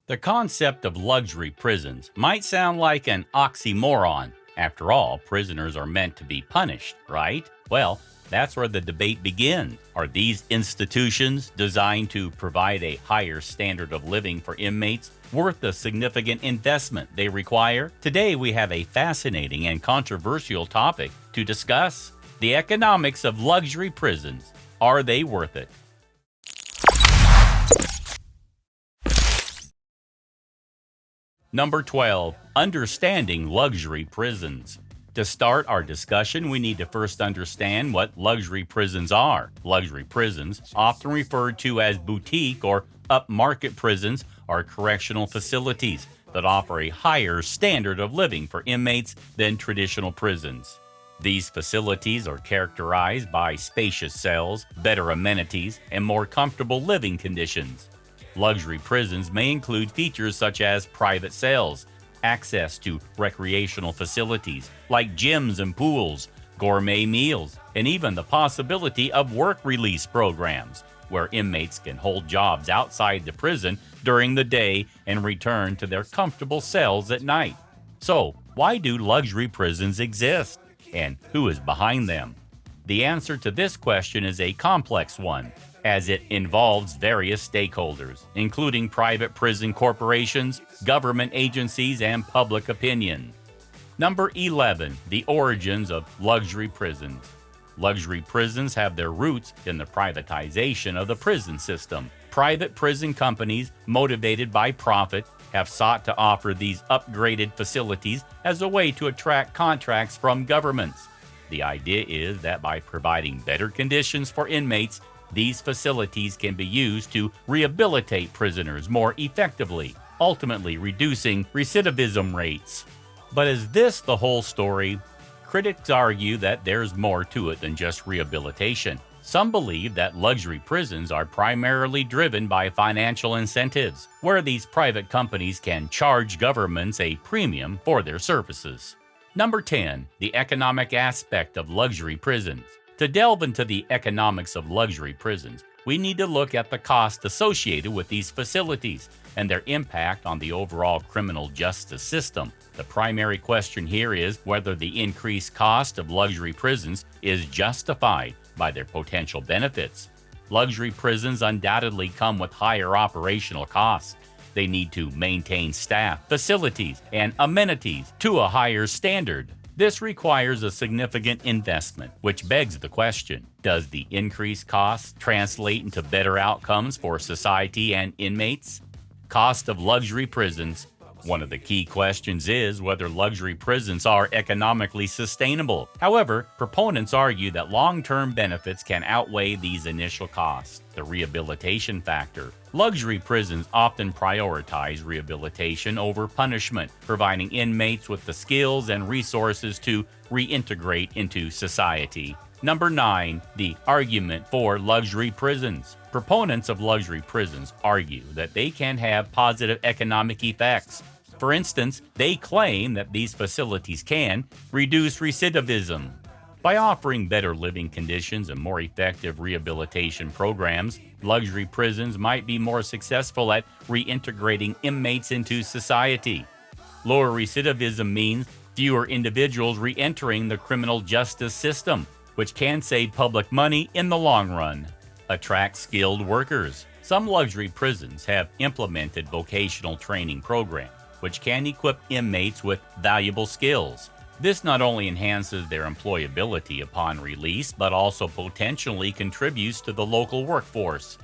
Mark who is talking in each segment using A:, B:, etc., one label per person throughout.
A: The concept of luxury prisons might sound like an oxymoron. After all, prisoners are meant to be punished, right? Well, that's where the debate begins. Are these institutions designed to provide a higher standard of living for inmates worth the significant investment they require? Today, we have a fascinating and controversial topic to discuss: the economics of luxury prisons. Are they worth it? Number 12. Understanding luxury prisons. To start our discussion, we need to first understand what luxury prisons are. Luxury prisons, often referred to as boutique or upmarket prisons, are correctional facilities that offer a higher standard of living for inmates than traditional prisons. These facilities are characterized by spacious cells, better amenities, and more comfortable living conditions. Luxury prisons may include features such as private cells, access to recreational facilities like gyms and pools, gourmet meals, and even the possibility of work release programs, where inmates can hold jobs outside the prison during the day and return to their comfortable cells at night. So, why do luxury prisons exist? And who is behind them? The answer to this question is a complex one, as it involves various stakeholders, including private prison corporations, government agencies, and public opinion. Number 11. The origins of luxury prisons. Luxury prisons have their roots in the privatization of the prison system. Private prison companies, motivated by profit, have sought to offer these upgraded facilities as a way to attract contracts from governments. The idea is that by providing better conditions for inmates, these facilities can be used to rehabilitate prisoners more effectively, ultimately reducing recidivism rates. But is this the whole story? Critics argue that there's more to it than just rehabilitation. Some believe that luxury prisons are primarily driven by financial incentives, where these private companies can charge governments a premium for their services. Number 10. The economic aspect of luxury prisons. To delve into the economics of luxury prisons, we need to look at the cost associated with these facilities and their impact on the overall criminal justice system. The primary question here is whether the increased cost of luxury prisons is justified by their potential benefits. Luxury prisons undoubtedly come with higher operational costs. They need to maintain staff, facilities, and amenities to a higher standard. This requires a significant investment, which begs the question: does the increased costs translate into better outcomes for society and inmates? Cost of luxury prisons. One of the key questions is whether luxury prisons are economically sustainable. However, proponents argue that long-term benefits can outweigh these initial costs. The rehabilitation factor. Luxury prisons often prioritize rehabilitation over punishment, providing inmates with the skills and resources to reintegrate into society. Number 9. The argument for luxury prisons. Proponents of luxury prisons argue that they can have positive economic effects. For instance, they claim that these facilities can reduce recidivism. By offering better living conditions and more effective rehabilitation programs, luxury prisons might be more successful at reintegrating inmates into society. Lower recidivism means fewer individuals re-entering the criminal justice system, which can save public money in the long run. Attract skilled workers. Some luxury prisons have implemented vocational training programs, which can equip inmates with valuable skills. This not only enhances their employability upon release, but also potentially contributes to the local workforce.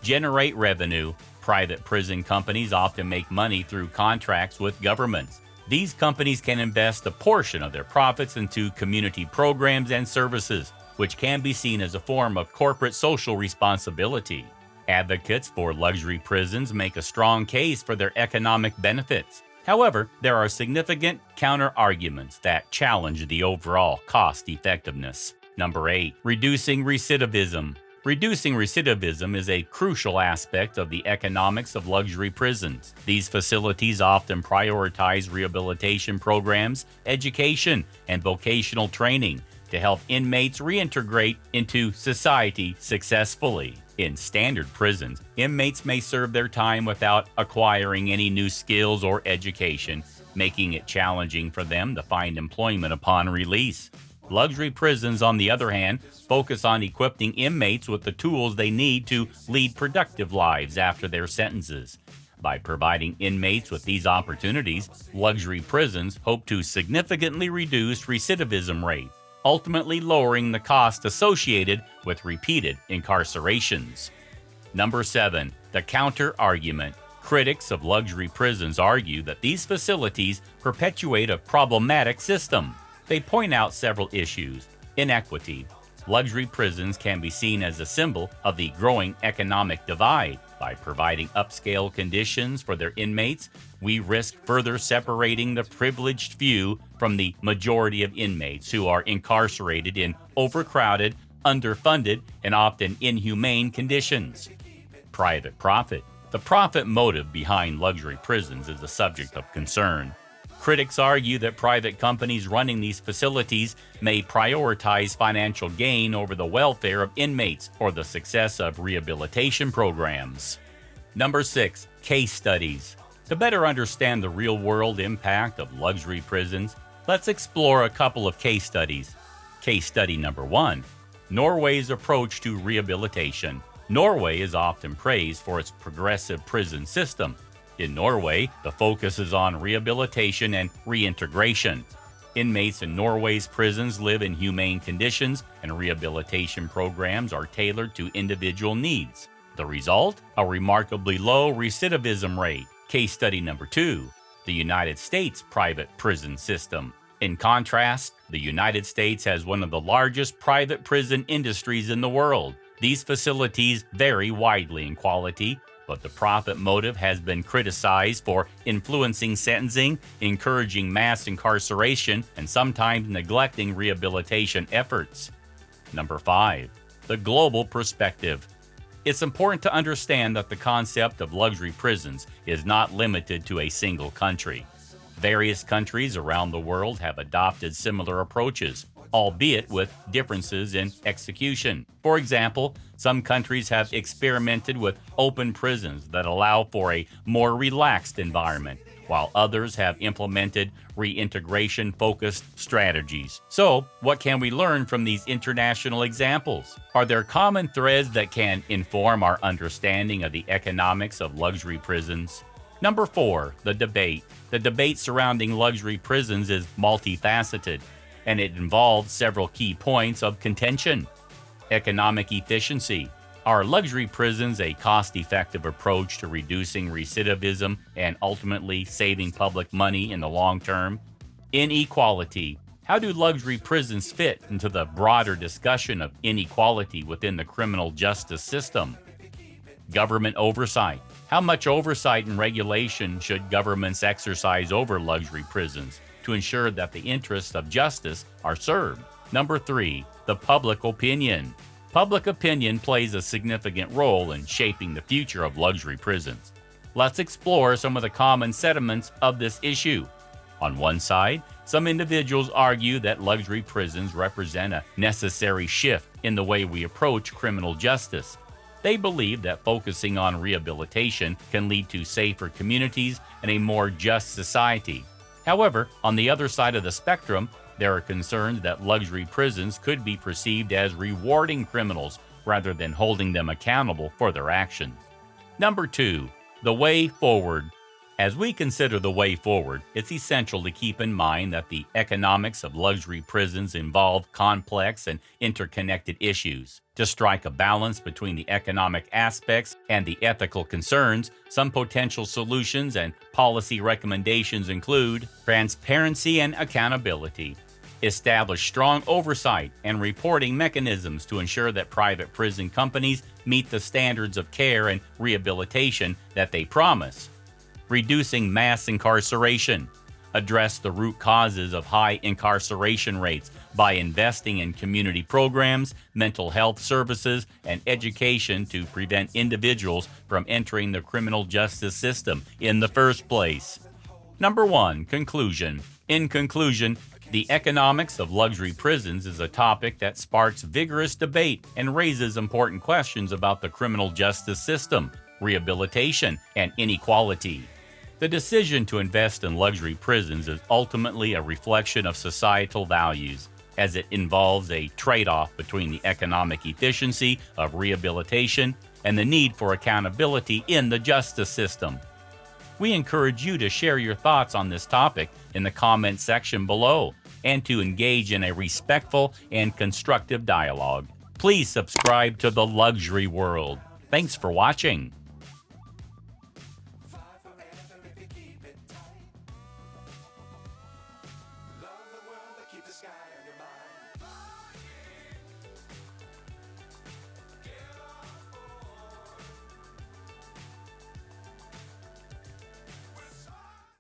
A: Generate revenue. Private prison companies often make money through contracts with governments. These companies can invest a portion of their profits into community programs and services, which can be seen as a form of corporate social responsibility. Advocates for luxury prisons make a strong case for their economic benefits. However, there are significant counter-arguments that challenge the overall cost-effectiveness. Number 8. Reducing recidivism. Reducing recidivism is a crucial aspect of the economics of luxury prisons. These facilities often prioritize rehabilitation programs, education, and vocational training to help inmates reintegrate into society successfully. In standard prisons, inmates may serve their time without acquiring any new skills or education, making it challenging for them to find employment upon release. Luxury prisons, on the other hand, focus on equipping inmates with the tools they need to lead productive lives after their sentences. By providing inmates with these opportunities, luxury prisons hope to significantly reduce recidivism rates, ultimately lowering the cost associated with repeated incarcerations. Number 7. The Counterargument. Critics of luxury prisons argue that these facilities perpetuate a problematic system. They point out several issues. Inequity. Luxury prisons can be seen as a symbol of the growing economic divide. By providing upscale conditions for their inmates, we risk further separating the privileged few from the majority of inmates who are incarcerated in overcrowded, underfunded, and often inhumane conditions. Private profit. The profit motive behind luxury prisons is a subject of concern. Critics argue that private companies running these facilities may prioritize financial gain over the welfare of inmates or the success of rehabilitation programs. Number 6. Case studies. To better understand the real-world impact of luxury prisons, let's explore a couple of case studies. Case study number 1. Norway's approach to rehabilitation. Norway is often praised for its progressive prison system. In Norway, the focus is on rehabilitation and reintegration. Inmates in Norway's prisons live in humane conditions, and rehabilitation programs are tailored to individual needs. The result? A remarkably low recidivism rate. Case study number 2. The United States private prison system. In contrast, the United States has one of the largest private prison industries in the world. These facilities vary widely in quality, but the profit motive has been criticized for influencing sentencing, encouraging mass incarceration, and sometimes neglecting rehabilitation efforts. Number 5. The global perspective. It's important to understand that the concept of luxury prisons is not limited to a single country. Various countries around the world have adopted similar approaches, albeit with differences in execution. For example, some countries have experimented with open prisons that allow for a more relaxed environment, while others have implemented reintegration-focused strategies. So, what can we learn from these international examples? Are there common threads that can inform our understanding of the economics of luxury prisons? Number 4, the debate. The debate surrounding luxury prisons is multifaceted, and it involves several key points of contention. Economic efficiency. Are luxury prisons a cost-effective approach to reducing recidivism and ultimately saving public money in the long term? Inequality. How do luxury prisons fit into the broader discussion of inequality within the criminal justice system? Government oversight. How much oversight and regulation should governments exercise over luxury prisons to ensure that the interests of justice are served? Number 3, the public opinion. Public opinion plays a significant role in shaping the future of luxury prisons. Let's explore some of the common sentiments of this issue. On one side, some individuals argue that luxury prisons represent a necessary shift in the way we approach criminal justice. They believe that focusing on rehabilitation can lead to safer communities and a more just society. However, on the other side of the spectrum, there are concerns that luxury prisons could be perceived as rewarding criminals rather than holding them accountable for their actions. Number 2, the way forward. As we consider the way forward, it's essential to keep in mind that the economics of luxury prisons involve complex and interconnected issues. To strike a balance between the economic aspects and the ethical concerns, some potential solutions and policy recommendations include transparency and accountability. Establish strong oversight and reporting mechanisms to ensure that private prison companies meet the standards of care and rehabilitation that they promise. Reducing mass incarceration. Address the root causes of high incarceration rates by investing in community programs, mental health services, and education to prevent individuals from entering the criminal justice system in the first place. Number 1, conclusion. In conclusion, The economics of luxury prisons is a topic that sparks vigorous debate and raises important questions about the criminal justice system, rehabilitation, and inequality. The decision to invest in luxury prisons is ultimately a reflection of societal values, as it involves a trade-off between the economic efficiency of rehabilitation and the need for accountability in the justice system. We encourage you to share your thoughts on this topic in the comments section below and to engage in a respectful and constructive dialogue. Please subscribe to The Luxury World. Thanks for watching.
B: Fly forever if you keep it tight. Love the world, but keep the sky